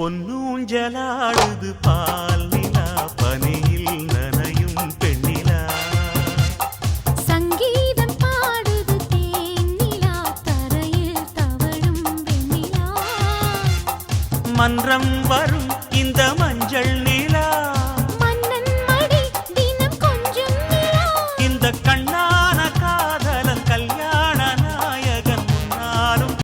பொன்னூஞ்சலாடுது பால் நிலா பனியில் நனையும் பெண்ணிலா சங்கீதம் பாடுது தேனிலா தரையில் தவழும் வெண்ணிலா மன்றம் வரும்